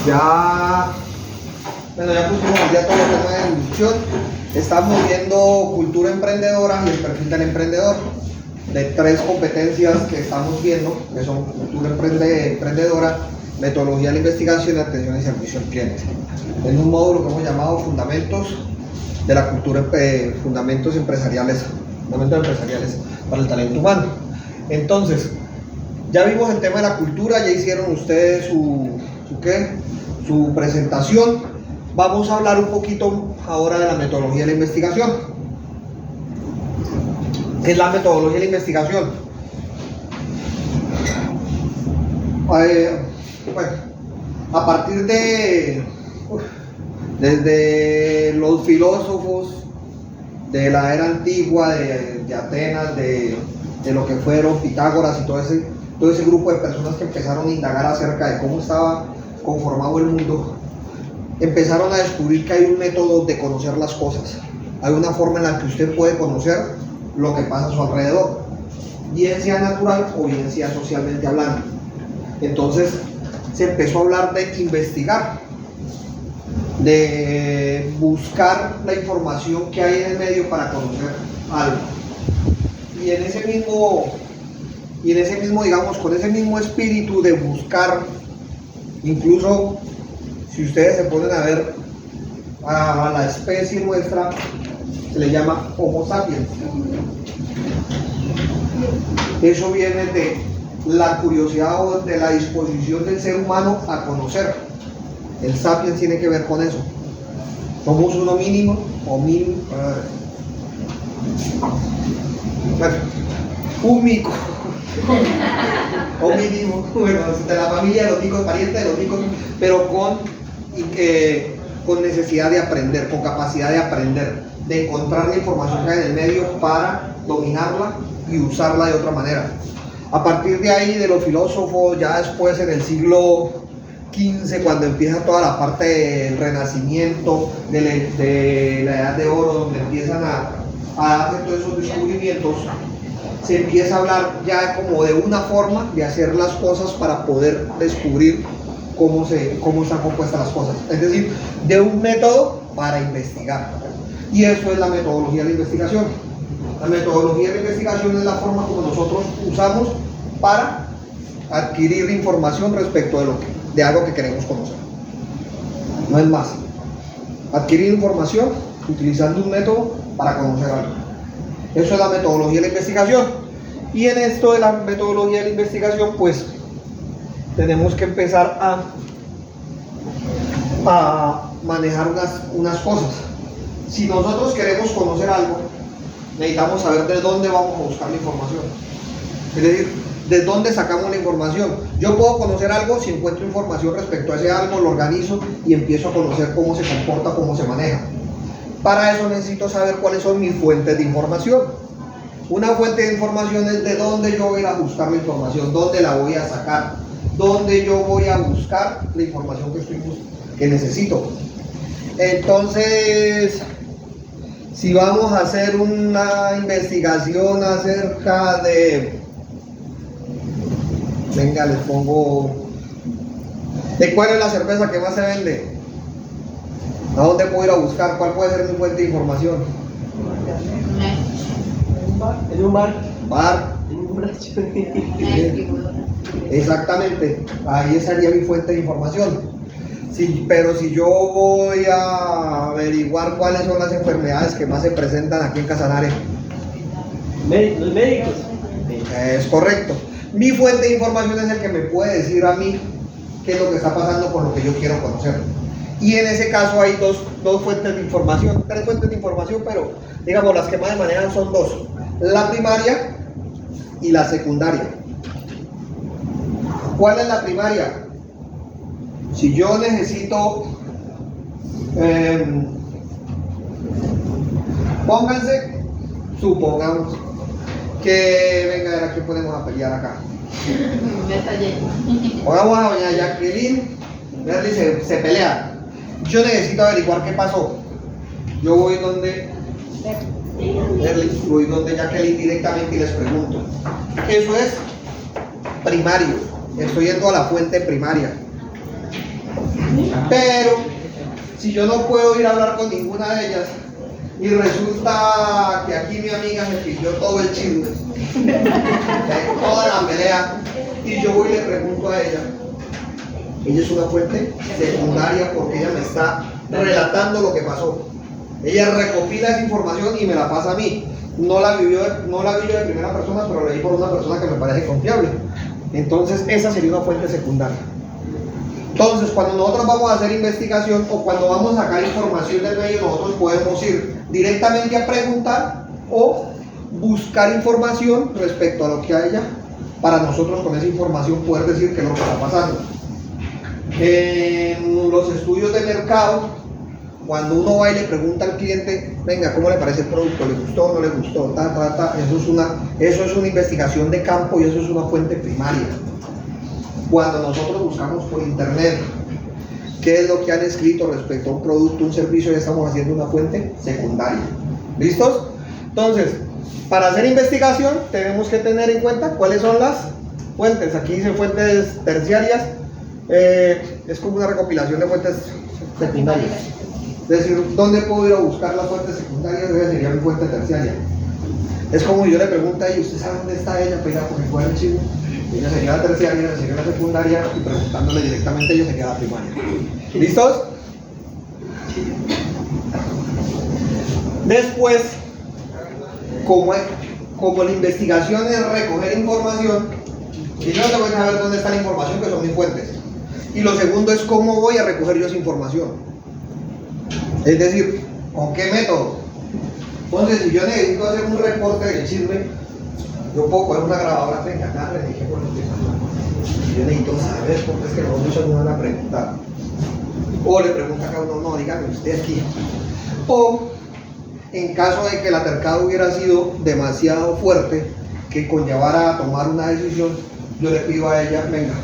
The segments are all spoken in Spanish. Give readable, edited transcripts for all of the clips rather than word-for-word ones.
Ya, bueno, ya pusimos ya todo el tema de inducción. Estamos viendo cultura emprendedora y el perfil del emprendedor. De 3 competencias que estamos viendo, que son cultura emprendedora, metodología de la investigación y atención y servicio al cliente. En un módulo que hemos llamado fundamentos de la cultura, fundamentos empresariales para el talento humano. Entonces, ya vimos el tema de la cultura, ya hicieron ustedes su presentación. Vamos a hablar un poquito ahora de la metodología de la investigación. ¿Qué es la metodología de la investigación? Bueno, a partir desde los filósofos de la era antigua, de Atenas, de lo que fueron Pitágoras y todo ese grupo de personas que empezaron a indagar acerca de cómo estaba conformado el mundo, empezaron a descubrir que hay un método de conocer las cosas. Hay una forma en la que usted puede conocer lo que pasa a su alrededor, bien sea natural o bien sea socialmente hablando. Entonces se empezó a hablar de investigar, de buscar la información que hay en el medio para conocer algo. Y en ese mismo, digamos, con ese mismo espíritu de buscar, incluso si ustedes se ponen a ver a la especie nuestra, se le llama Homo sapiens. Eso viene de la curiosidad o de la disposición del ser humano a conocer. El sapiens tiene que ver con eso. Somos un homínimo, bueno, un mico, homínimo, bueno, de la familia de los micos, parientes de los micos, pero con necesidad de aprender, con capacidad de aprender, de encontrar la información que hay en el medio para dominarla y usarla de otra manera. A partir de ahí, de los filósofos, ya después en el siglo XV, cuando empieza toda la parte del Renacimiento, de la Edad de Oro, donde empiezan a hacer todos esos descubrimientos, se empieza a hablar ya como de una forma de hacer las cosas para poder descubrir cómo están compuestas las cosas. Es decir, de un método para investigar. Y eso es la metodología de la investigación. La metodología de la investigación es la forma como nosotros usamos para adquirir información respecto de algo que queremos conocer. No es más. Adquirir información utilizando un método para conocer algo. Eso es la metodología de la investigación. Y en esto de la metodología de la investigación, pues tenemos que empezar a manejar unas cosas. Si nosotros queremos conocer algo, necesitamos saber de dónde vamos a buscar la información. Es decir, de dónde sacamos la información. Yo puedo conocer algo si encuentro información respecto a ese algo, lo organizo y empiezo a conocer cómo se comporta, cómo se maneja. Para eso necesito saber cuáles son mis fuentes de información. Una fuente de información es de dónde yo voy a buscar la información, dónde la voy a sacar, dónde yo voy a buscar la información que necesito. Entonces, si vamos a hacer una investigación acerca de, venga, les pongo, ¿de cuál es la cerveza que más se vende? ¿A dónde puedo ir a buscar? ¿Cuál puede ser mi fuente de información? En un bar. En un borracho. Exactamente, ahí sería mi fuente de información. Pero si yo voy a averiguar cuáles son las enfermedades que más se presentan aquí en Casanare. Los médicos. Es correcto. Mi fuente de información es el que me puede decir a mí qué es lo que está pasando con lo que yo quiero conocer. Y en ese caso hay dos fuentes de información, 3 fuentes de información, pero digamos las que más se manejan son 2. La primaria y la secundaria. ¿Cuál es la primaria? Si yo necesito, supongamos que, venga, a ver a quién ponemos a pelear acá. Pongamos a doña Jacqueline, se pelea. Yo necesito averiguar qué pasó. Yo voy donde Jacqueline directamente y les pregunto. Eso es primario. Estoy yendo a la fuente primaria. Pero si yo no puedo ir a hablar con ninguna de ellas y resulta que aquí mi amiga me pidió todo el chisme, toda la pelea, y yo voy y le pregunto a ella es una fuente secundaria porque ella me está relatando lo que pasó. Ella recopila esa información y me la pasa a mí. No la vi yo de primera persona, pero la leí por una persona que me parece confiable. Entonces esa sería una fuente secundaria. Entonces cuando nosotros vamos a hacer investigación o cuando vamos a sacar información del medio, nosotros podemos ir directamente a preguntar o buscar información respecto a lo que haya para nosotros con esa información poder decir qué es lo que está pasando. En los estudios de mercado, cuando uno va y le pregunta al cliente, venga, ¿cómo le parece el producto? ¿Le gustó o no le gustó? Eso es una investigación de campo y eso es una fuente primaria. Cuando nosotros buscamos por internet qué es lo que han escrito respecto a un producto, un servicio, ya estamos haciendo una fuente secundaria. ¿Listos? Entonces, para hacer investigación tenemos que tener en cuenta cuáles son las fuentes. Aquí dice fuentes terciarias. Es como una recopilación de fuentes secundarias. Es decir, ¿dónde puedo ir a buscar las fuentes secundarias? Esa sería mi fuente terciaria. Es como yo le pregunto a ella, ¿usted sabe dónde está ella? Pues porque fue el chivo. Ella se queda la terciaria, ella se queda la secundaria, y preguntándole directamente a ella se queda la primaria. ¿Listos? Después, como la investigación es recoger información, y yo no tengo que saber dónde está la información, que son mis fuentes. Y lo segundo es cómo voy a recoger yo esa información. Es decir, ¿con qué método? Entonces, si yo necesito hacer un reporte del chisme, yo puedo coger una grabadora, venga, acá le dije por lo que pasó. Yo necesito saber porque es que los muchos me van a preguntar. O le pregunta a cada uno, no, dígame usted aquí. O, en caso de que el altercado hubiera sido demasiado fuerte, que conllevara a tomar una decisión, yo le pido a ella, venga,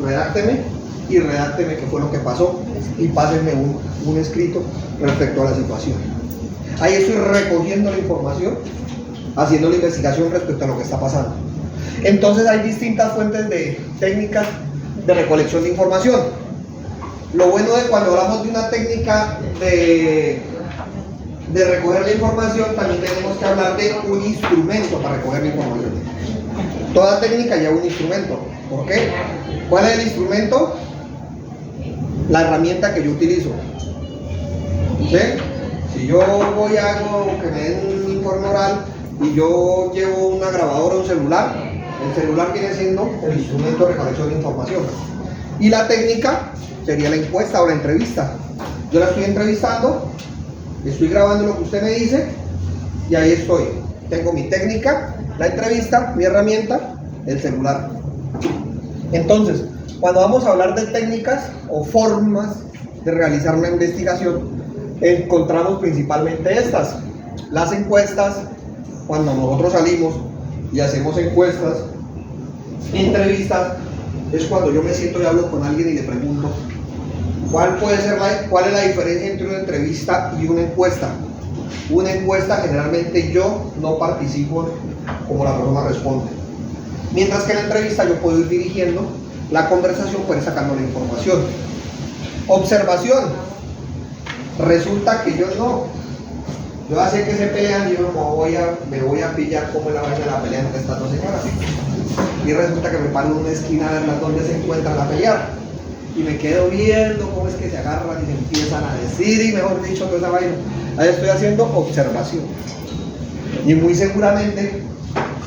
redácteme qué fue lo que pasó y pásenme un escrito respecto a la situación. Ahí estoy recogiendo la información, haciendo la investigación respecto a lo que está pasando. Entonces hay distintas fuentes de técnicas de recolección de información. Lo bueno de cuando hablamos de una técnica de recoger la información, también tenemos que hablar de un instrumento para recoger la información. Toda técnica lleva un instrumento. ¿Por qué? ¿Cuál es el instrumento? La herramienta que yo utilizo. ¿Sí? Si yo voy a algo que me den un informe oral y yo llevo una grabadora o un celular, el celular viene siendo el instrumento de recolección de información. Y la técnica sería la encuesta o la entrevista. Yo la estoy entrevistando, estoy grabando lo que usted me dice y ahí estoy. Tengo mi técnica, la entrevista, mi herramienta, el celular. Entonces, cuando vamos a hablar de técnicas o formas de realizar una investigación, encontramos principalmente estas. Las encuestas, cuando nosotros salimos y hacemos encuestas, entrevistas, es cuando yo me siento y hablo con alguien y le pregunto cuál es la diferencia entre una entrevista y una encuesta. Una encuesta generalmente yo no participo como la persona responde, mientras que en la entrevista yo puedo ir dirigiendo la conversación, puedo ir sacando la información. Observación. Resulta que yo ya sé que se pelean y yo me voy a pillar cómo es la vaina de la pelea entre estas dos señoras. Y resulta que me paro en una esquina a ver dónde se encuentran a pelear. Y me quedo viendo cómo es que se agarran y se empiezan a decir, y mejor dicho, toda esa vaina. Ahí estoy haciendo observación. Y muy seguramente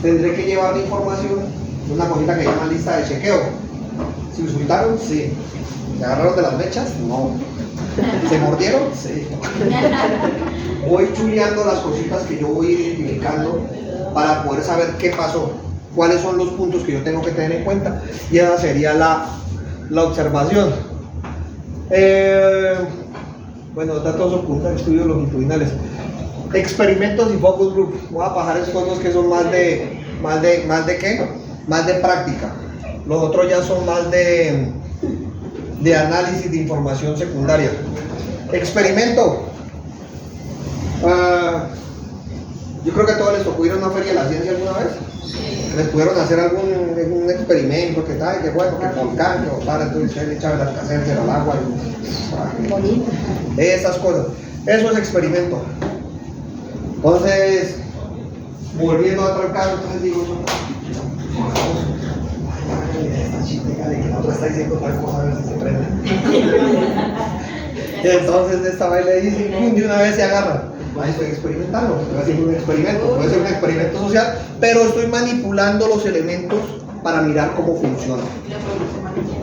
tendré que llevar la información de una cosita que llaman lista de chequeo. ¿Se insultaron? Sí. ¿Se agarraron de las mechas? No. ¿Se mordieron? Sí. Voy chuleando las cositas que yo voy identificando para poder saber qué pasó, cuáles son los puntos que yo tengo que tener en cuenta, y esa sería la observación. Bueno, datos ocultos, estudios longitudinales, experimentos y focus group. Voy a pasar estos dos que son más de ¿qué? Más de práctica. Los otros ya son más de análisis de información secundaria. Experimento. Yo creo que a todos les tocó ir a una feria de la ciencia alguna vez. Les pudieron hacer un experimento, que tal, que bueno, que volcán, que para, entonces él echaba las caseras al agua y esas cosas. Eso es experimento. Entonces, volviendo a otro caso, entonces digo yo, esta chica de que la otra está diciendo tal cosa, a ver si se prende. Y entonces esta baile le dice, de una vez se agarra. Ahí estoy experimentando, estoy haciendo un experimento, puede ser un experimento social, pero estoy manipulando los elementos para mirar cómo funciona.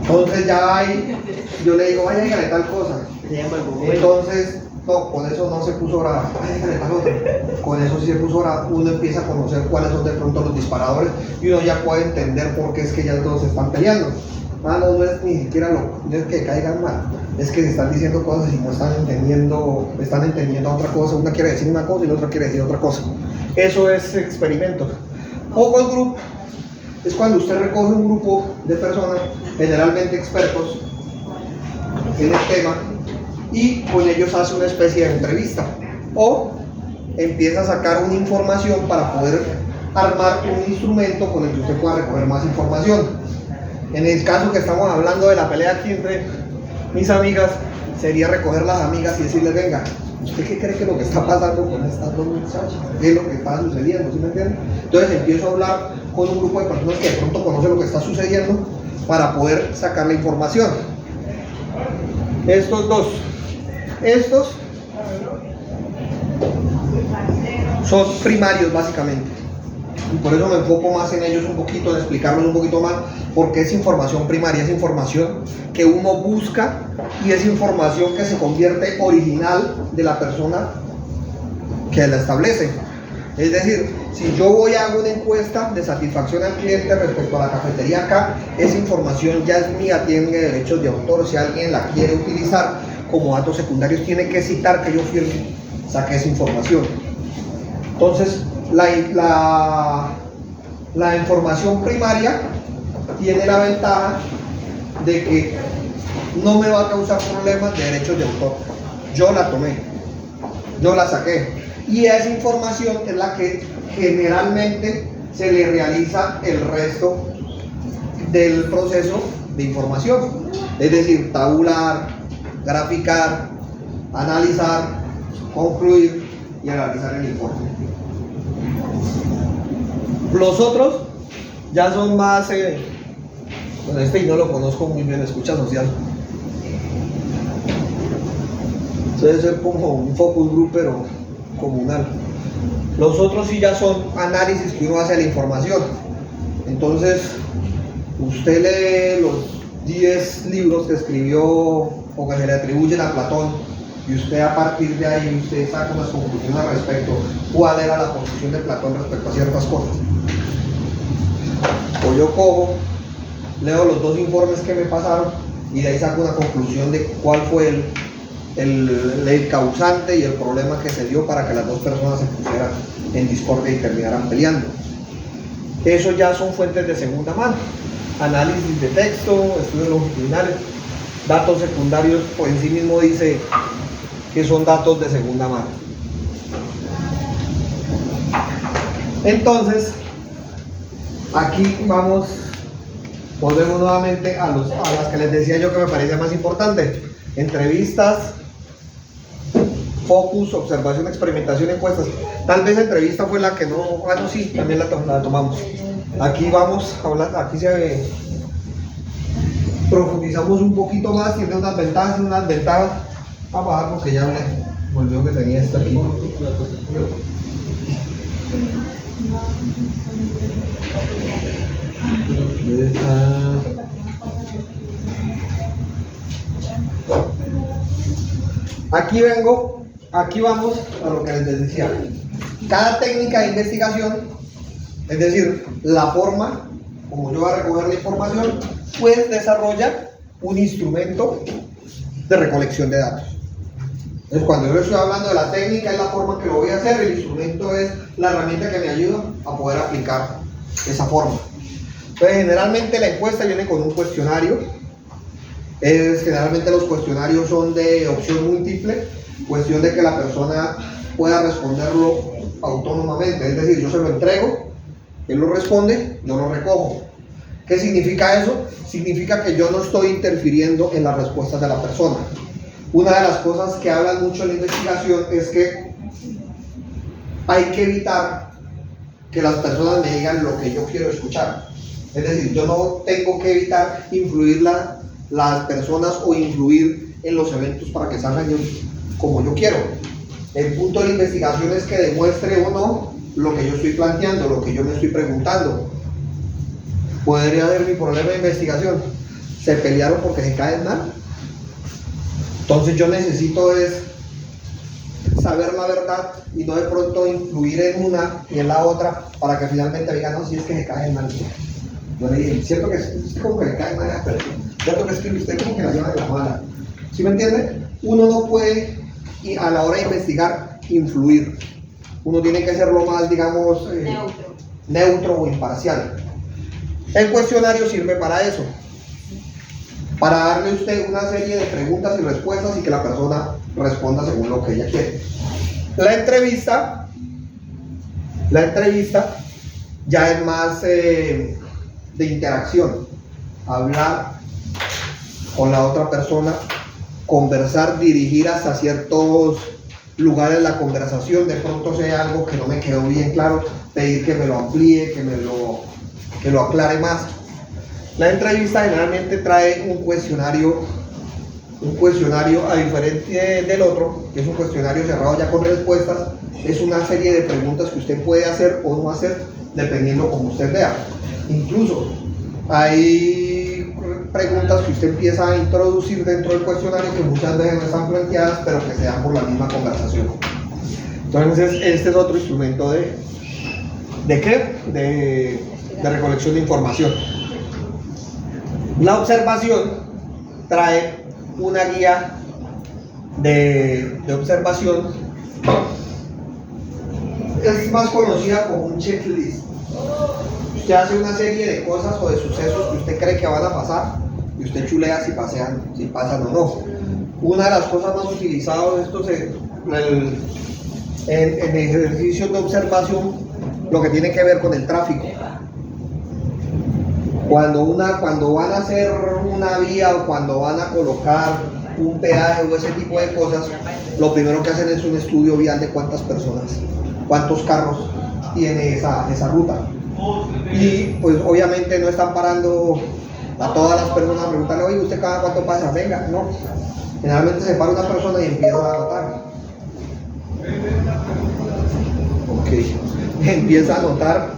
Entonces ya hay, yo le digo, vaya, dígale tal cosa. Entonces, no, con eso no se puso brava, vaya, dígale tal otra. Con eso sí se puso brava, uno empieza a conocer cuáles son de pronto los disparadores y uno ya puede entender por qué es que ellas dos se están peleando. No es ni siquiera no es que caigan mal, es que se están diciendo cosas y no están entendiendo otra cosa. Una quiere decir una cosa y la otra quiere decir otra cosa. Eso es experimento. Focus group es cuando usted recoge un grupo de personas, generalmente expertos en el tema, y con ellos hace una especie de entrevista o empieza a sacar una información para poder armar un instrumento con el que usted pueda recoger más información. En el caso que estamos hablando de la pelea aquí entre mis amigas, sería recoger las amigas y decirles, venga, ¿usted qué cree que es lo que está pasando con estas dos muchachas? ¿Qué es lo que está sucediendo? ¿Sí me entiende? Entonces empiezo a hablar con un grupo de personas que de pronto conocen lo que está sucediendo para poder sacar la información. Estos dos, estos son primarios básicamente. Y por eso me enfoco más en ellos un poquito, en explicarlos un poquito más, porque es información primaria, es información que uno busca y es información que se convierte original de la persona que la establece. Es decir, si yo voy a hacer una encuesta de satisfacción al cliente respecto a la cafetería acá, esa información ya es mía, tiene derechos de autor. Si alguien la quiere utilizar como datos secundarios, tiene que citar que yo firme, saqué esa información. Entonces, la información primaria tiene la ventaja de que no me va a causar problemas de derechos de autor. Yo la tomé, yo la saqué, y esa información es la que generalmente se le realiza el resto del proceso de información, es decir, tabular, graficar, analizar, concluir y analizar el informe. Los otros ya son más, bueno, este no lo conozco muy bien, escucha social. Debe ser como un focus group, pero comunal. Los otros sí ya son análisis que uno hace de la información. Entonces, usted lee los 10 libros que escribió o que se le atribuyen a Platón, y usted a partir de ahí usted saca unas conclusiones al respecto, cuál era la posición de Platón respecto a ciertas cosas. O yo cojo, leo los dos informes que me pasaron y de ahí saco una conclusión de cuál fue el causante y el problema que se dio para que las dos personas se pusieran en discordia y terminaran peleando. Eso ya son fuentes de segunda mano. Análisis de texto, estudios longitudinales, datos secundarios, por en sí mismo dice que son datos de segunda mano. Entonces, aquí volvemos nuevamente a las que les decía yo que me parecía más importante: entrevistas, focus, observación, experimentación, encuestas. Tal vez entrevista fue la que no, sí, también la tomamos. Aquí vamos a hablar, aquí profundizamos un poquito más, tiene unas ventajas y unas desventajas. Vamos a bajar porque ya me volvió que tenía esta aquí. Aquí vamos a lo que les decía. Cada técnica de investigación, es decir, la forma como yo voy a recoger la información, pues desarrolla un instrumento de recolección de datos. Entonces, cuando yo estoy hablando de la técnica, es la forma que lo voy a hacer, el instrumento es la herramienta que me ayuda a poder aplicar esa forma. Entonces, generalmente la encuesta viene con un cuestionario. Generalmente los cuestionarios son de opción múltiple, cuestión de que la persona pueda responderlo autónomamente, es decir, yo se lo entrego Él lo responde, yo lo recojo. ¿Qué significa eso? Significa que yo no estoy interfiriendo en las respuestas de la persona. Una de las cosas que hablan mucho en la investigación es que hay que evitar que las personas me digan lo que yo quiero escuchar. Es decir, yo no tengo que evitar influir las personas o influir en los eventos para que salgan como yo quiero. El punto de la investigación es que demuestre o no lo que yo estoy planteando, lo que yo me estoy preguntando. Podría haber mi problema de investigación. Se pelearon porque se caen mal. Entonces yo necesito es saber la verdad y no de pronto influir en una y en la otra para que finalmente digan, no, si es que se caen mal. Yo le dije, cierto que es como que le cae mal, pero cierto que es que usted como que la lleva de la mala. ¿Sí me entiende? Uno no puede, y a la hora de investigar, influir. Uno tiene que ser lo más, digamos, neutro o imparcial. El cuestionario sirve para eso, para darle a usted una serie de preguntas y respuestas y que la persona responda según lo que ella quiere. La entrevista ya es más de interacción, hablar con la otra persona, conversar, dirigir hasta ciertos lugares la conversación. De pronto si hay algo que no me quedó bien claro, pedir que me lo amplíe, que lo aclare más. La entrevista generalmente trae un cuestionario a diferencia del otro, que es un cuestionario cerrado ya con respuestas. Es una serie de preguntas que usted puede hacer o no hacer dependiendo como usted vea. Incluso hay preguntas que usted empieza a introducir dentro del cuestionario que muchas veces no están planteadas, pero que se dan por la misma conversación. Entonces este es otro instrumento de recolección de información. La observación trae una guía de observación. Es más conocida como un checklist. Usted hace una serie de cosas o de sucesos que usted cree que van a pasar y usted chulea si pasan o no. Una de las cosas más utilizadas en ejercicios de observación, lo que tiene que ver con el tráfico. Cuando van a hacer una vía o cuando van a colocar un peaje o ese tipo de cosas, lo primero que hacen es un estudio vial de cuántas personas, cuántos carros tiene esa ruta. Y pues obviamente no están parando a todas las personas a preguntarle, oye, ¿usted cada cuánto pasa? Venga, no. Generalmente se para una persona y empieza a anotar. Ok. Empieza a anotar.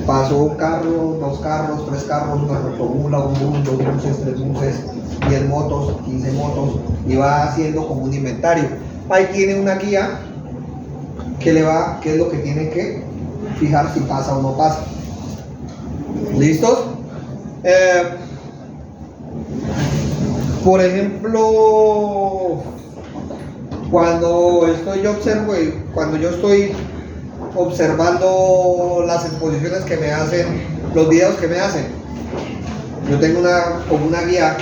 Pasó un carro, 2 carros, 3 carros, una automula, un bus, 2 buses, 3 buses, 10 motos, 15 motos, y va haciendo como un inventario. Ahí tiene una guía que qué es lo que tiene que fijar si pasa o no pasa. ¿Listos? Por ejemplo, cuando yo estoy observando las exposiciones que me hacen, los videos que me hacen, yo tengo como una guía.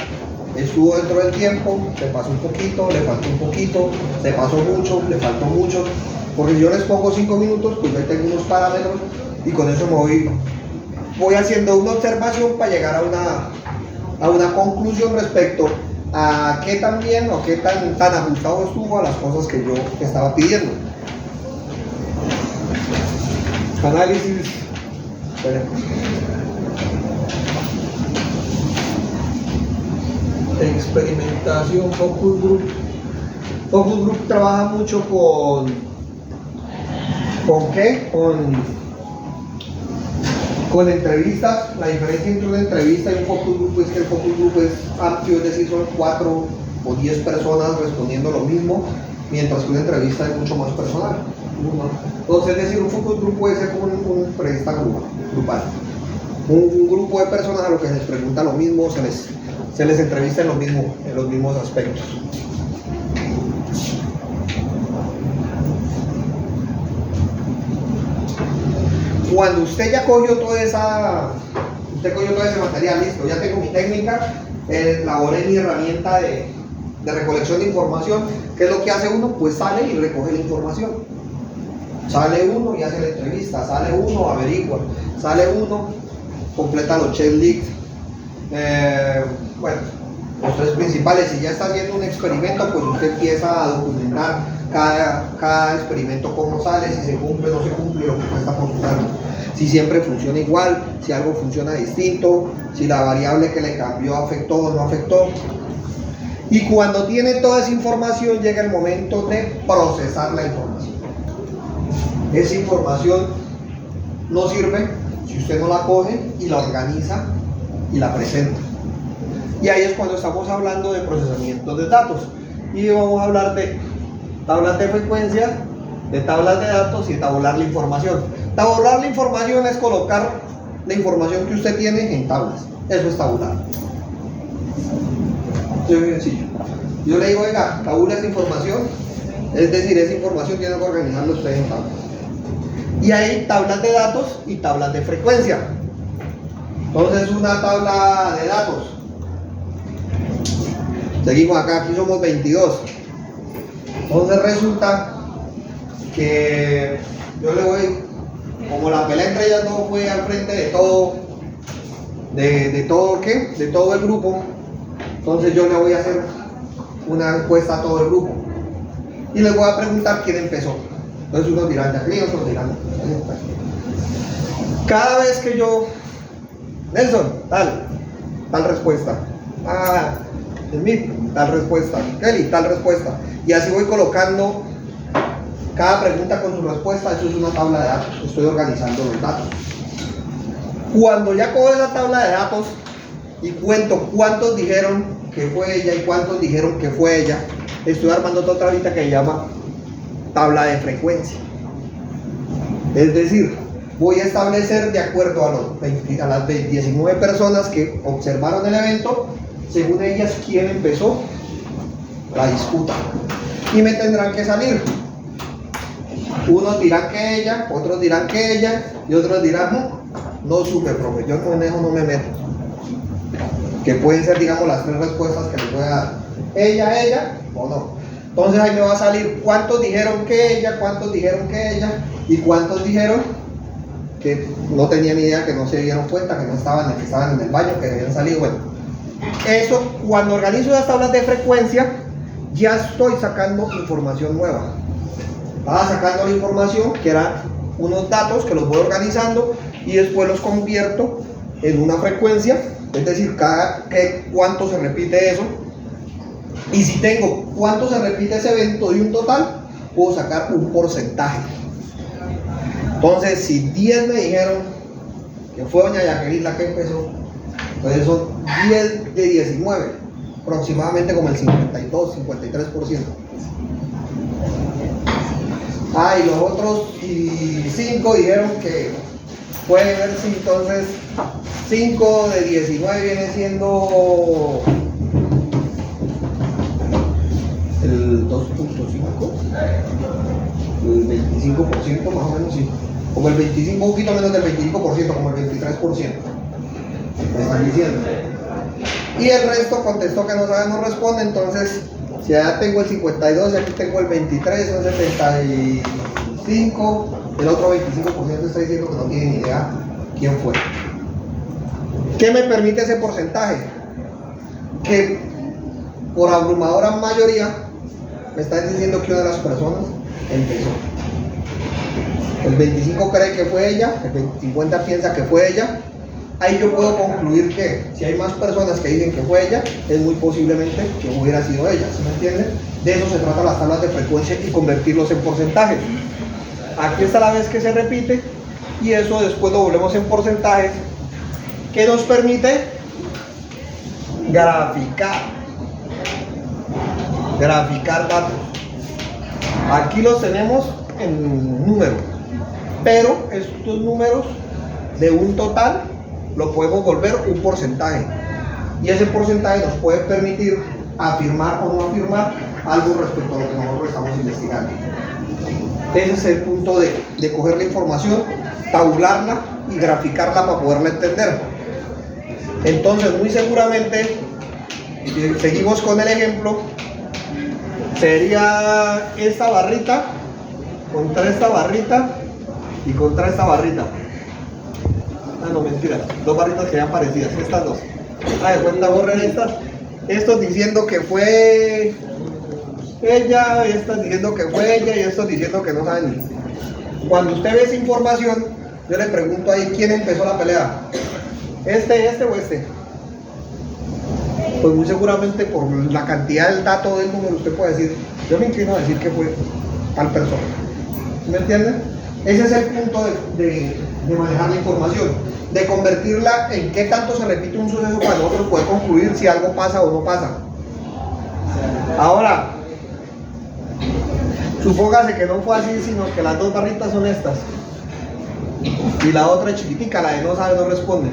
Estuvo dentro del tiempo, se pasó un poquito, le faltó un poquito, se pasó mucho, le faltó mucho, porque si yo les pongo 5 minutos, pues yo tengo unos parámetros y con eso voy haciendo una observación para llegar a una conclusión respecto a qué tan bien o qué tan ajustado estuvo a las cosas que yo estaba pidiendo. Análisis. Experimentación, focus group. Focus group trabaja mucho ¿con qué? Con entrevistas. La diferencia entre una entrevista y un focus group es que el focus group es amplio, es decir, son 4 o 10 personas respondiendo lo mismo, mientras que una entrevista es mucho más personal. Entonces, es decir, un focus group puede ser como una entrevista grupal. Un grupo de personas a lo que se les pregunta lo mismo, se les entrevista en los mismos aspectos. Cuando usted ya cogió todo ese material, listo, ya tengo mi técnica, elaboré mi herramienta de recolección de información. ¿Qué es lo que hace uno? Pues sale y recoge la información. Sale uno y hace la entrevista, sale uno, averigua, sale uno, completa los checklists. Bueno, los tres principales. Si ya está haciendo un experimento, pues usted empieza a documentar cada experimento, cómo sale, si se cumple o no se cumple, lo que usted está postulando. Si siempre funciona igual, si algo funciona distinto, si la variable que le cambió afectó o no afectó. Y cuando tiene toda esa información, llega el momento de procesar la información. Esa información no sirve si usted no la coge y la organiza y la presenta. Y ahí es cuando estamos hablando de procesamiento de datos. Y vamos a hablar de tablas de frecuencia, de tablas de datos y de tabular la información. Tabular la información es colocar la información que usted tiene en tablas. Eso es tabular. Es muy sencillo. Yo le digo, oiga, tabula esa información. Es decir, esa información tiene que organizarla usted en tablas. Y hay tablas de datos y tablas de frecuencia. Entonces, una tabla de datos. Seguimos acá, aquí somos 22. Entonces resulta que yo le voy, como la pelea entre ellas no fue al frente de todo, de todo el grupo, entonces yo le voy a hacer una encuesta a todo el grupo y les voy a preguntar quién empezó. Entonces unos dirán Jacqueline, otros dirán cada vez que yo, Nelson, tal respuesta, Smith, tal respuesta, Kelly, tal respuesta, y así voy colocando cada pregunta con su respuesta. Eso es una tabla de datos, estoy organizando los datos. Cuando ya cojo esa tabla de datos y cuento cuántos dijeron que fue ella y cuántos dijeron que fue ella, estoy armando otra tablita que se llama tabla de frecuencia. Es decir, voy a establecer, de acuerdo a las 19 personas que observaron el evento, según ellas quién empezó la disputa, y me tendrán que salir. Unos dirán que ella, otros dirán que ella, y otros dirán no supe, profe, yo con eso no me meto. Que pueden ser, digamos, las tres respuestas que les voy a dar: ella o no. Entonces ahí me va a salir cuántos dijeron que ella, cuántos dijeron que ella, y cuántos dijeron que no tenían ni idea, que no se dieron cuenta, que no estaban, que estaban en el baño, que habían salido. Bueno, eso, cuando organizo las tablas de frecuencia, ya estoy sacando información nueva. Estaba sacando la información que eran unos datos que los voy organizando y después los convierto en una frecuencia, es decir, cuánto se repite eso. Y si tengo cuánto se repite ese evento y un total, puedo sacar un porcentaje. Entonces, si 10 me dijeron que fue doña Jacqueline la que empezó, entonces son 10 de 19, aproximadamente como el 52, 53%. Y los otros 5 dijeron que puede ver si entonces 5 de 19 viene siendo el 2.5, el 25% más o menos, sí. Como el 25, un poquito menos del 25%, como el 23%. Me están diciendo. Y el resto contestó que no sabe, no responde. Entonces, si allá tengo el 52 y aquí tengo el 23, son 75. El otro 25% está diciendo que no tiene ni idea quién fue. ¿Qué me permite ese porcentaje? Que por abrumadora mayoría me están diciendo que una de las personas empezó. El 25 cree que fue ella, el 50 piensa que fue ella. Ahí yo puedo concluir que si hay más personas que dicen que fue ella, es muy posiblemente que hubiera sido ella, ¿sí me entienden? De eso se trata las tablas de frecuencia y convertirlos en porcentajes. Aquí está la vez que se repite y eso después lo volvemos en porcentajes, que nos permite graficar datos. Aquí los tenemos en números, pero estos números de un total lo podemos volver un porcentaje, y ese porcentaje nos puede permitir afirmar o no afirmar algo respecto a lo que nosotros estamos investigando. Ese es el punto de coger la información, tabularla y graficarla para poderla entender. Entonces, muy seguramente, seguimos con el ejemplo, sería esta barrita contra esta barrita y contra esta barrita. Ah, no, mentira. Dos barritas que eran parecidas, estas dos. Ah, de cuenta borren estas. Estos diciendo que fue ella, estas diciendo que fue ella y estos diciendo que no saben. Cuando usted ve esa información, yo le pregunto ahí quién empezó la pelea. ¿Este o este? Pues muy seguramente por la cantidad del dato del número usted puede decir, yo me inclino a decir que fue tal persona. ¿Me entienden? Ese es el punto de manejar la información, de convertirla en qué tanto se repite un suceso para nosotros poder concluir si algo pasa o no pasa. Ahora, supóngase que no fue así, sino que las dos barritas son estas y la otra chiquitica, la de no sabe, no responde.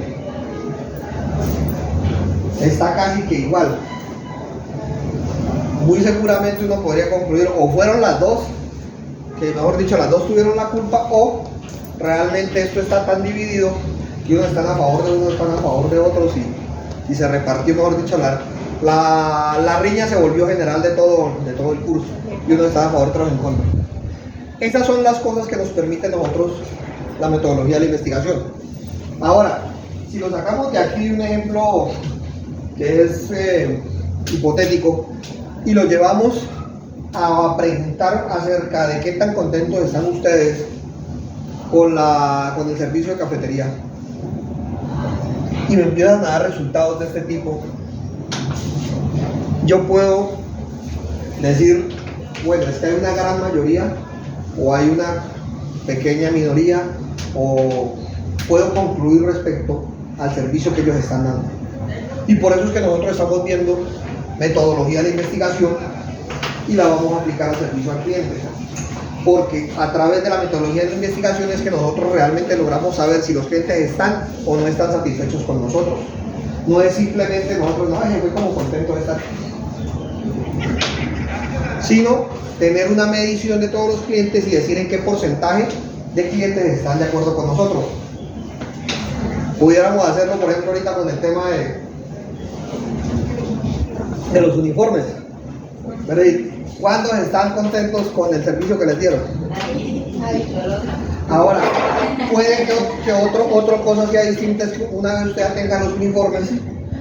Está casi que igual. Muy seguramente uno podría concluir o fueron las dos, que mejor dicho las dos tuvieron la culpa, o realmente esto está tan dividido que unos están a favor de unos, están a favor de otros y se repartió, mejor dicho, la riña se volvió general de todo el curso y unos están a favor, otros en contra. Esas son las cosas que nos permiten a nosotros la metodología de la investigación. Ahora, si lo sacamos de aquí un ejemplo que es hipotético y lo llevamos a preguntar acerca de qué tan contentos están ustedes con el servicio de cafetería y me empiezan a dar resultados de este tipo, yo puedo decir, bueno, es que hay una gran mayoría o hay una pequeña minoría, o puedo concluir respecto al servicio que ellos están dando. Y por eso es que nosotros estamos viendo metodología de la investigación y la vamos a aplicar al servicio al cliente, porque a través de la metodología de la investigación es que nosotros realmente logramos saber si los clientes están o no están satisfechos con nosotros. No es simplemente nosotros, no, ay, fui como contento de estar, sino tener una medición de todos los clientes y decir en qué porcentaje de clientes están de acuerdo con nosotros. Pudiéramos hacerlo, por ejemplo, ahorita con el tema de los uniformes. ¿Cuántos están contentos con el servicio que les dieron? Ahora, puede que otra cosa sea distinta, es que una vez ustedes tengan los uniformes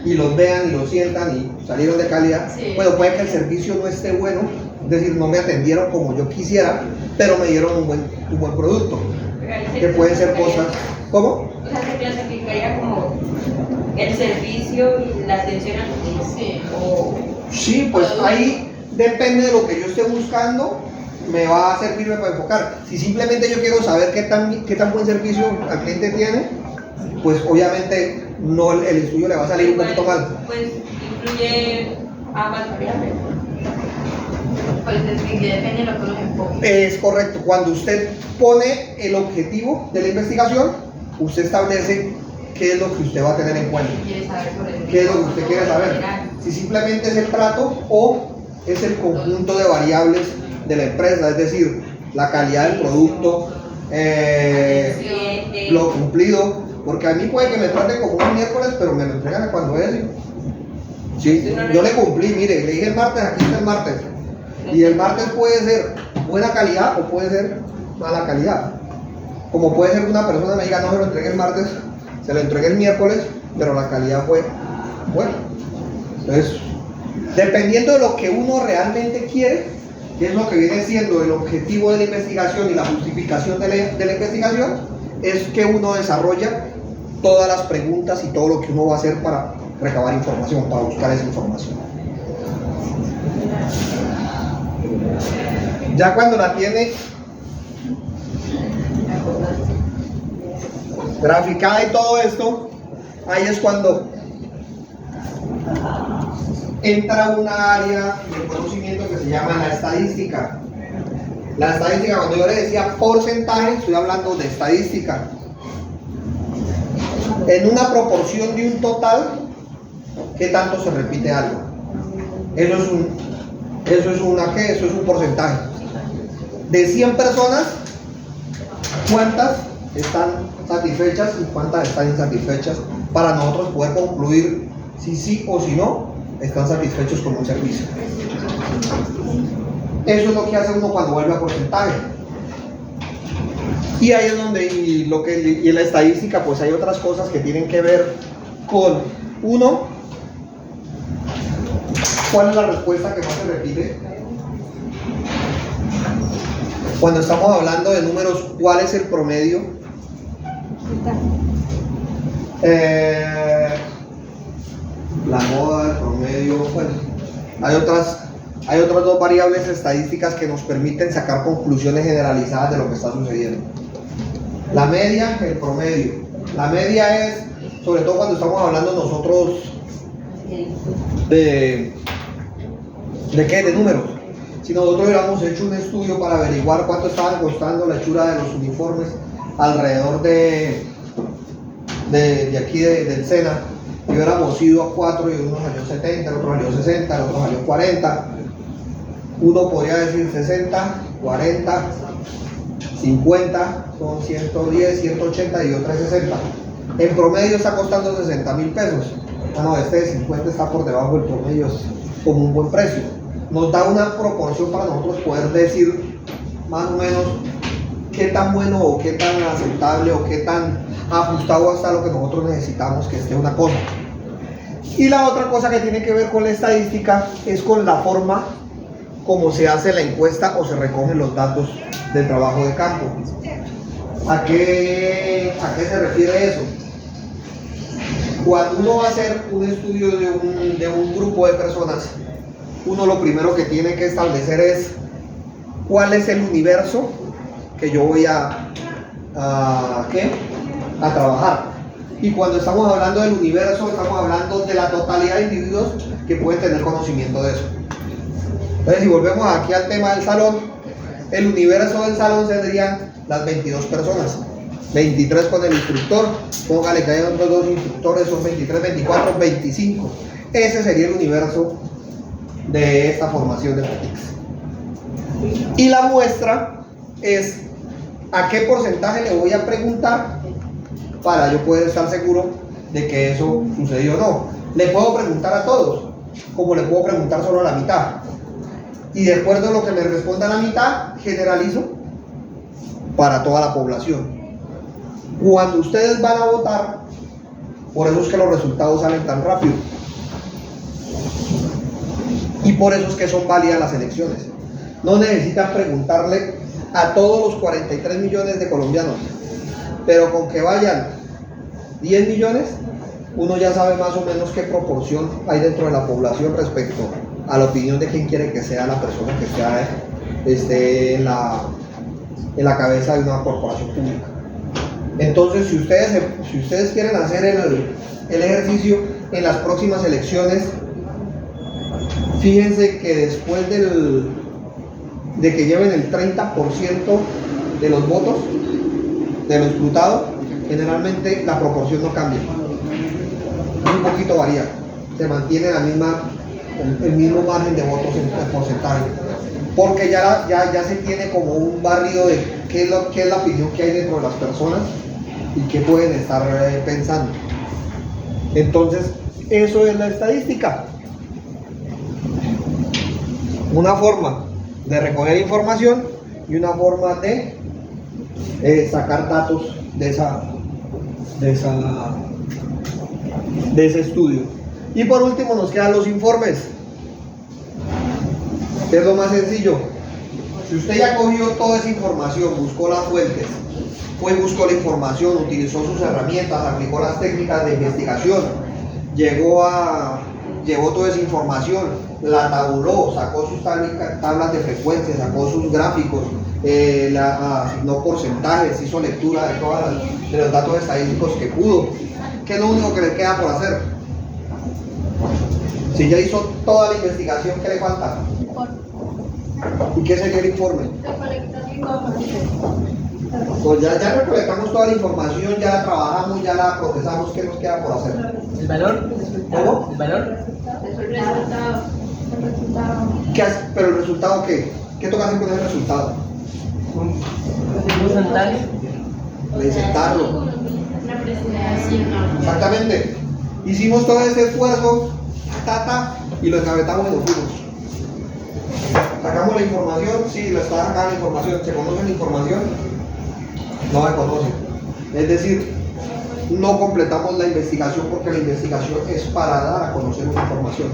y los vean y los sientan y salieron de calidad, sí. Bueno, puede que el servicio no esté bueno, es decir, no me atendieron como yo quisiera, pero me dieron un buen producto, que pueden ser cosas, ¿cómo? O sea, se clasificaría como el servicio y la atención al cliente. Sí, pues ahí depende de lo que yo esté buscando, me va a servirme para enfocar. Si simplemente yo quiero saber qué tan buen servicio al cliente tiene, pues obviamente no, el estudio le va a salir un poquito mal. Pues incluye ambas variables. Pues es que depende de lo que uno enfoque. Es correcto. Cuando usted pone el objetivo de la investigación, usted establece qué es lo que usted va a tener en cuenta. ¿Qué es lo que usted quiere saber? Si simplemente es el trato o es el conjunto de variables de la empresa, es decir, la calidad del producto, lo cumplido, porque a mí puede que me traten como un miércoles, pero me lo entregan cuando es. Sí, yo le cumplí, mire, le dije el martes, aquí está el martes. Y el martes puede ser buena calidad o puede ser mala calidad. Como puede ser que una persona me diga, no se lo entregué el martes, se lo entregué el miércoles, pero la calidad fue buena. Entonces, dependiendo de lo que uno realmente quiere, que es lo que viene siendo el objetivo de la investigación y la justificación de la investigación, es que uno desarrolla todas las preguntas y todo lo que uno va a hacer para recabar información, para buscar esa información. Ya cuando la tiene graficada y todo esto, ahí es cuando entra una área de conocimiento que se llama la estadística. La estadística, cuando yo le decía porcentaje, estoy hablando de estadística. En una proporción de un total, ¿qué tanto se repite algo? Eso es un porcentaje. De 100 personas, ¿cuántas están satisfechas y cuántas están insatisfechas? Para nosotros poder concluir si sí o si no están satisfechos con un servicio. Eso es lo que hace uno cuando vuelve a porcentaje. Y ahí es donde, y en la estadística, pues hay otras cosas que tienen que ver con, uno, ¿cuál es la respuesta que más se repite? Cuando estamos hablando de números, ¿cuál es el promedio? La moda, el promedio, bueno, hay otras dos variables estadísticas que nos permiten sacar conclusiones generalizadas de lo que está sucediendo. La media, el promedio. La media es, sobre todo cuando estamos hablando nosotros de qué, de números. Si nosotros hubiéramos hecho un estudio para averiguar cuánto estaban costando la hechura de los uniformes alrededor de aquí del SENA, y hubiéramos ido a 4 y uno salió 70, el otro salió 60, el otro salió 40, uno podría decir 60, 40, 50, son 110, 180 y otra es 60. En promedio está costando 60.000 pesos. Bueno, este de 50 está por debajo del promedio, es como un buen precio. Nos da una proporción para nosotros poder decir más o menos qué tan bueno o qué tan aceptable o qué tan ajustado hasta lo que nosotros necesitamos que esté una cosa. Y la otra cosa que tiene que ver con la estadística es con la forma como se hace la encuesta o se recogen los datos del trabajo de campo. ¿A qué se refiere eso? Cuando uno va a hacer un estudio de un grupo de personas, uno lo primero que tiene que establecer es cuál es el universo que yo voy a trabajar. Y cuando estamos hablando del universo, estamos hablando de la totalidad de individuos que pueden tener conocimiento de eso. Entonces, si volvemos aquí al tema del salón, el universo del salón serían las 22 personas, 23 con el instructor, póngale que hay otros 2 instructores, son 23, 24, 25. Ese sería el universo de esta formación de FATICS. Y la muestra es a qué porcentaje le voy a preguntar para yo poder estar seguro de que eso sucedió o no. Le puedo preguntar a todos, como le puedo preguntar solo a la mitad. Y de acuerdo a lo que me responda la mitad, generalizo para toda la población. Cuando ustedes van a votar, por eso es que los resultados salen tan rápido. Y por eso es que son válidas las elecciones. No necesitan preguntarle a todos los 43 millones de colombianos, pero con que vayan 10 millones, uno ya sabe más o menos qué proporción hay dentro de la población respecto a la opinión de quién quiere que sea la persona que esté en la cabeza de una corporación pública. Entonces, si ustedes quieren hacer el ejercicio en las próximas elecciones, fíjense que después de que lleven el 30% de los votos de lo escrutado, generalmente la proporción no cambia, un poquito varía, se mantiene el mismo margen de votos en porcentaje, porque ya se tiene como un barrido de qué es la opinión que hay dentro de las personas y qué pueden estar pensando. Entonces, eso es la estadística. Una forma de recoger información y una forma de sacar datos de ese estudio. Y por último nos quedan los informes, que es lo más sencillo. Si usted ya cogió toda esa información, buscó las fuentes, buscó la información, utilizó sus herramientas, aplicó las técnicas de investigación, llevó toda esa información, la tabuló, sacó sus tablas de frecuencia, sacó sus gráficos, asignó porcentajes, hizo lectura de los datos estadísticos que pudo. ¿Qué es lo único que le queda por hacer? Si ya hizo toda la investigación, ¿qué le falta? ¿Y qué sería el informe? Pues ya recolectamos toda la información, ya la trabajamos, ya la procesamos. ¿Qué nos queda por hacer? ¿El valor? ¿Cómo? ¿El valor? El resultado. ¿Qué hace? ¿Pero el resultado qué? ¿Qué toca hacer con ese resultado? ¿Un sanitario? Presentarlo. Una presentación. Exactamente. Hicimos todo ese esfuerzo, y lo encabezamos y nos fuimos. Sacamos la información, sí, está acá la información, se conoce la información. no me conocen. Es decir, no completamos la investigación porque la investigación es para dar a conocer una información.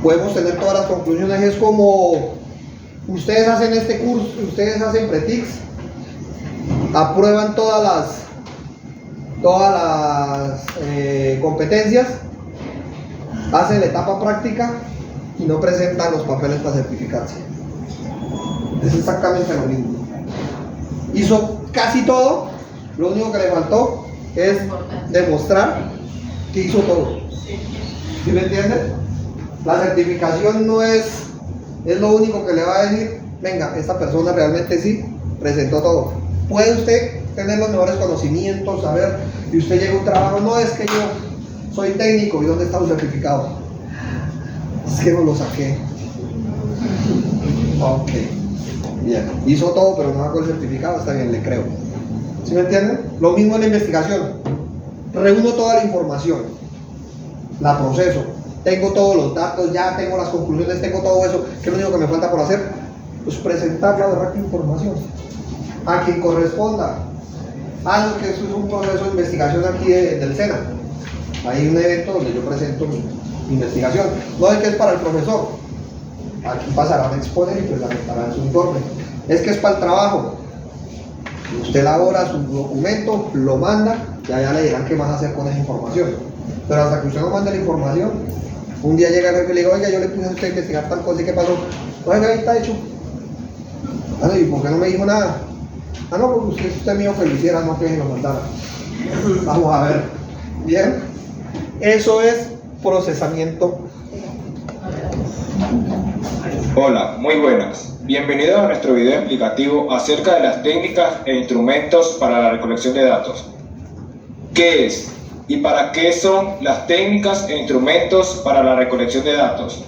Podemos tener todas las conclusiones, es como ustedes hacen este curso, ustedes hacen Pretix, aprueban todas las competencias, hacen la etapa práctica y no presentan los papeles para certificarse. Es exactamente lo mismo. Hizo casi todo, lo único que le faltó es demostrar que hizo todo. ¿Sí me entienden? La certificación no es lo único que le va a decir, venga, esta persona realmente sí presentó todo. Puede usted tener los mejores conocimientos, saber, y usted llega a un trabajo, no es que yo soy técnico, ¿y dónde está un certificado? Es que no lo saqué. Ok, bien, hizo todo, pero no sacó el certificado, está bien, le creo. ¿Sí me entienden? Lo mismo en la investigación. Reúno toda la información, la proceso, tengo todos los datos, ya tengo las conclusiones, tengo todo eso. ¿Qué es lo único que me falta por hacer? Pues presentar la verdad información a quien corresponda. No, que eso es un proceso de investigación aquí del SENA. Hay un evento donde yo presento mi investigación. No es que es para el profesor. Aquí pasarán a exponer y presentarán su informe. Es que es para el trabajo. Usted elabora su documento, lo manda y allá le dirán qué más hacer con esa información. Pero hasta que usted no mande la información, un día llega el jefe y le digo, oiga, yo le puse a usted a investigar tal cosa y qué pasó. Oiga, ahí está hecho. ¿Y por qué no me dijo nada? No, porque usted mío que lo hiciera, no que lo mandara. Vamos a ver. Bien. Eso es procesamiento. Hola, muy buenas. Bienvenidos a nuestro video explicativo acerca de las técnicas e instrumentos para la recolección de datos. ¿Qué es y para qué son las técnicas e instrumentos para la recolección de datos?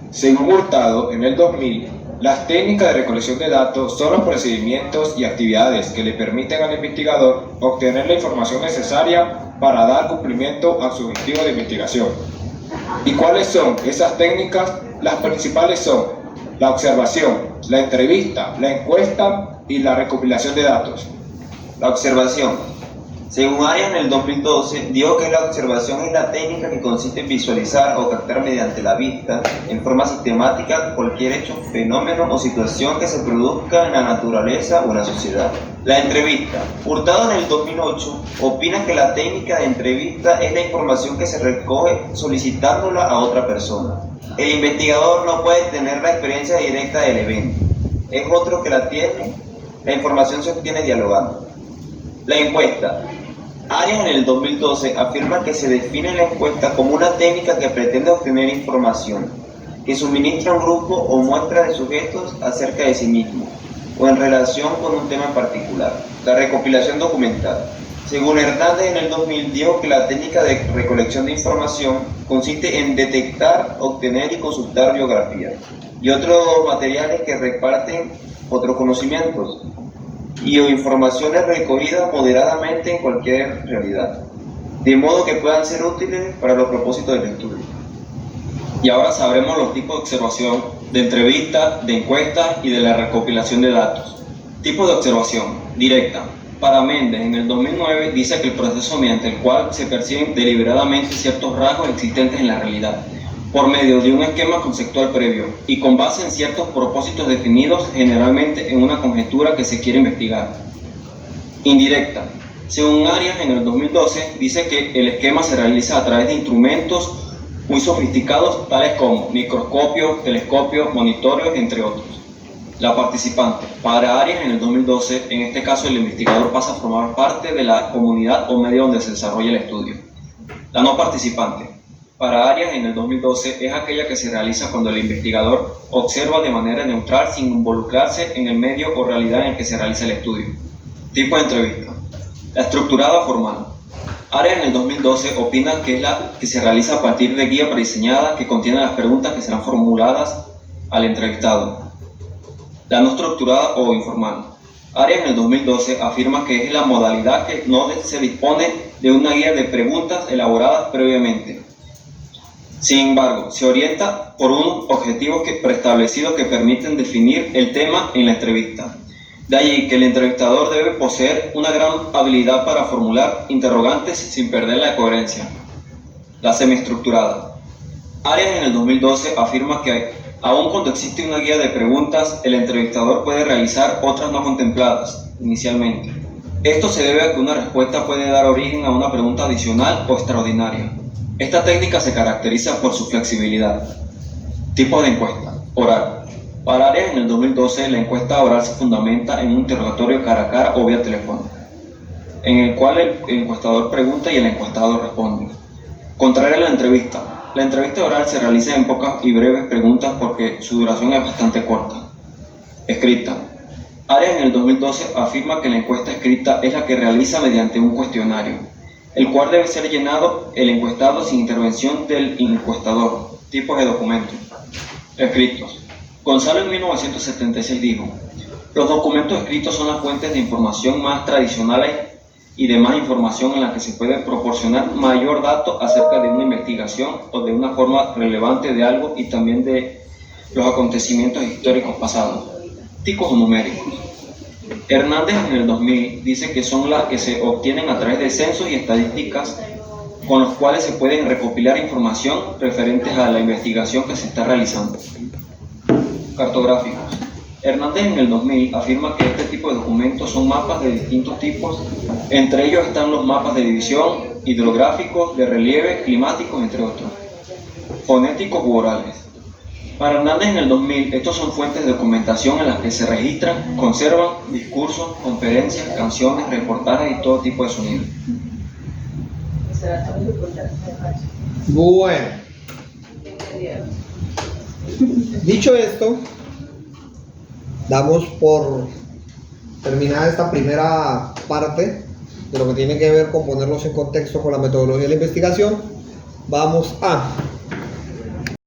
Según Hurtado, en el 2000, las técnicas de recolección de datos son los procedimientos y actividades que le permiten al investigador obtener la información necesaria para dar cumplimiento a su objetivo de investigación. ¿Y cuáles son esas técnicas? Las principales son la observación, la entrevista, la encuesta y la recopilación de datos. La observación. Según Arias en el 2012, dijo que la observación es la técnica que consiste en visualizar o captar mediante la vista, en forma sistemática, cualquier hecho, fenómeno o situación que se produzca en la naturaleza o en la sociedad. La entrevista. Hurtado en el 2008 opina que la técnica de entrevista es la información que se recoge solicitándola a otra persona. El investigador no puede tener la experiencia directa del evento, es otro que la tiene, la información se obtiene dialogando. La encuesta. Arias en el 2012 afirma que se define la encuesta como una técnica que pretende obtener información, que suministra un grupo o muestra de sujetos acerca de sí mismo, o en relación con un tema en particular. La recopilación documental. Según Hernández en el 2000 dijo que la técnica de recolección de información consiste en detectar, obtener y consultar biografías y otros materiales que reparten otros conocimientos y o informaciones recogidas moderadamente en cualquier realidad, de modo que puedan ser útiles para los propósitos del estudio. Y ahora sabremos los tipos de observación, de entrevista, de encuesta y de la recopilación de datos. Tipo de observación, directa. Para Méndez, en el 2009, dice que el proceso mediante el cual se perciben deliberadamente ciertos rasgos existentes en la realidad, por medio de un esquema conceptual previo y con base en ciertos propósitos definidos, generalmente en una conjetura que se quiere investigar. Indirecta. Según Arias, en el 2012, dice que el esquema se realiza a través de instrumentos muy sofisticados, tales como microscopios, telescopios, monitorios, entre otros. La participante. Para Arias, en el 2012, en este caso el investigador pasa a formar parte de la comunidad o medio donde se desarrolla el estudio. La no participante. Para Arias, en el 2012, es aquella que se realiza cuando el investigador observa de manera neutral sin involucrarse en el medio o realidad en el que se realiza el estudio. Tipo de entrevista. La estructurada formal. Arias, en el 2012, opina que es la que se realiza a partir de guía prediseñada que contiene las preguntas que serán formuladas al entrevistado. La no estructurada o informal. Arias en el 2012 afirma que es la modalidad que no se dispone de una guía de preguntas elaboradas previamente. Sin embargo, se orienta por un objetivo preestablecido que permiten definir el tema en la entrevista. De allí que el entrevistador debe poseer una gran habilidad para formular interrogantes sin perder la coherencia. La semiestructurada. Arias en el 2012 afirma que, aun cuando existe una guía de preguntas, el entrevistador puede realizar otras no contempladas inicialmente. Esto se debe a que una respuesta puede dar origen a una pregunta adicional o extraordinaria. Esta técnica se caracteriza por su flexibilidad. Tipo de encuesta. Oral. Para Arias en el 2012, la encuesta oral se fundamenta en un interrogatorio cara a cara o vía telefónica, en el cual el encuestador pregunta y el encuestado responde. Contrario a la entrevista oral se realiza en pocas y breves preguntas porque su duración es bastante corta. Escrita. Arias en el 2012 afirma que la encuesta escrita es la que realiza mediante un cuestionario, el cual debe ser llenado el encuestado sin intervención del encuestador. Tipos de documentos. Escritos. Gonzalo en 1976 dijo: los documentos escritos son las fuentes de información más tradicionales y de más información en la que se puede proporcionar mayor dato acerca de una investigación o de una forma relevante de algo y también de los acontecimientos históricos pasados. Tipos numéricos. Hernández en el 2000 dice que son las que se obtienen a través de censos y estadísticas con los cuales se pueden recopilar información referentes a la investigación que se está realizando. Cartográficos. Hernández en el 2000 afirma que este tipo de documentos son mapas de distintos tipos, entre ellos están los mapas de división, hidrográficos, de relieve, climáticos, entre otros. Fonéticos u orales. Para Hernández en el 2000, estos son fuentes de documentación en las que se registran, conservan discursos, conferencias, canciones, reportajes y todo tipo de sonidos. Bueno, dicho esto, damos por terminada esta primera parte de lo que tiene que ver con ponerlos en contexto con la metodología de la investigación. Vamos a